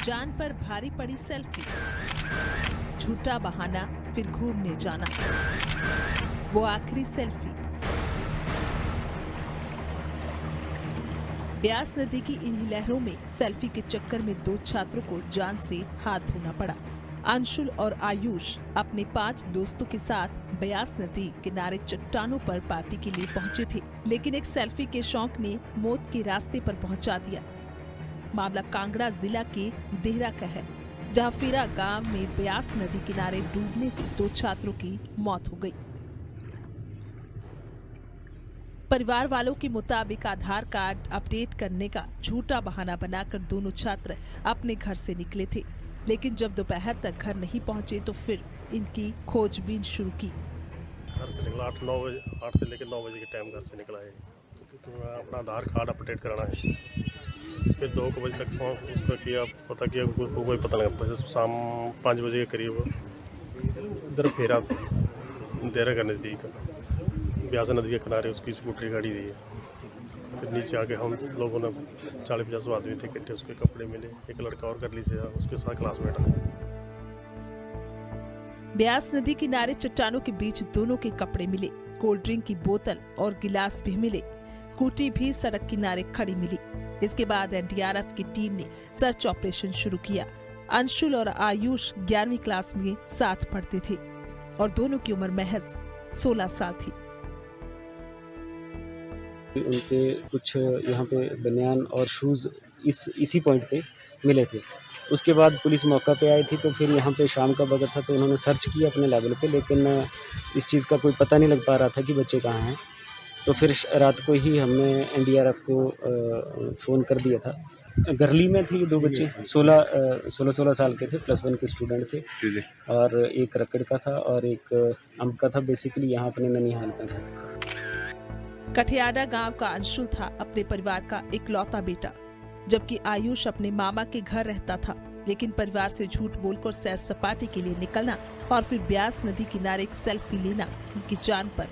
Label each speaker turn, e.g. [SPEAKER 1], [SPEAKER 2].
[SPEAKER 1] जान पर भारी पड़ी सेल्फी, झूठा बहाना फिर घूमने जाना, वो आखिरी सेल्फी। ब्यास नदी की इन्हीं लहरों में सेल्फी के चक्कर में 2 छात्रों को जान से हाथ धोना पड़ा। अंशुल और आयुष अपने 5 दोस्तों के साथ ब्यास नदी किनारे चट्टानों पर पार्टी के लिए पहुंचे थे, लेकिन एक सेल्फी के शौक ने मौत के रास्ते पर पहुंचा दिया। मामला कांगड़ा जिला के देहरा का है, जहां फीरा गांव में ब्यास नदी किनारे डूबने से 2 छात्रों की मौत हो गई। परिवार वालों के मुताबिक आधार कार्ड अपडेट करने का झूठा बहाना बनाकर दोनों छात्र अपने घर से निकले थे, लेकिन जब दोपहर तक घर नहीं पहुंचे तो फिर इनकी खोजबीन शुरू की।
[SPEAKER 2] घर से निकला 8 से लेकर 9 बजे के टाइम घर से निकला है, क्योंकि अपना आधार कार्ड अपडेट कराना है। फिर 2 बजे तक उसको किया, पता किया, कोई पता लगा। शाम 5 बजे के करीब इधर फेरा देहरा का नज़दीक ब्यास नदी के किनारे उसकी स्कूटरी गाड़ी दी है। फिर नीचे आके हम लोगों ने 40-50 आदमी थे इकट्ठे, उसके कपड़े मिले। एक लड़का और कर लीजिए, उसके साथ क्लासमेट है।
[SPEAKER 1] ब्यास नदी किनारे चट्टानों के बीच दोनों के कपड़े मिले, कोल्ड ड्रिंक की बोतल और गिलास भी मिले। स्कूटी भी सड़क किनारे खड़ी मिली। इसके बाद एनडीआरएफ की टीम ने सर्च ऑपरेशन शुरू किया। अंशुल और आयुष 11वीं क्लास में साथ पढ़ते थे और दोनों की उम्र महज 16 साल थी।
[SPEAKER 3] उनके कुछ यहाँ पे बनियान और शूज़ इसी पॉइंट पे मिले थे। उसके बाद पुलिस मौका पे आई थी, तो फिर यहाँ पे शाम का वक्त था, तो उन्होंने सर्च किया अपने लेवल पे, लेकिन इस चीज़ का कोई पता नहीं लग पा रहा था कि बच्चे कहाँ हैं। तो फिर रात को ही हमने एनडीआरएफ को फ़ोन कर दिया था। गरली में थे ये 2 बच्चे, 16 साल के थे, +1 के स्टूडेंट थे, और एक रकड़ का था और एक अम्ब का था। बेसिकली यहाँ अपने ननिहाल में रहता।
[SPEAKER 1] कठियाडा गांव का अंशुल था अपने परिवार का इकलौता बेटा, जबकि आयुष अपने मामा के घर रहता था। लेकिन परिवार से झूठ बोलकर सैर सपाटे के लिए निकलना और फिर ब्यास नदी किनारे एक सेल्फी लेना उनकी जान पर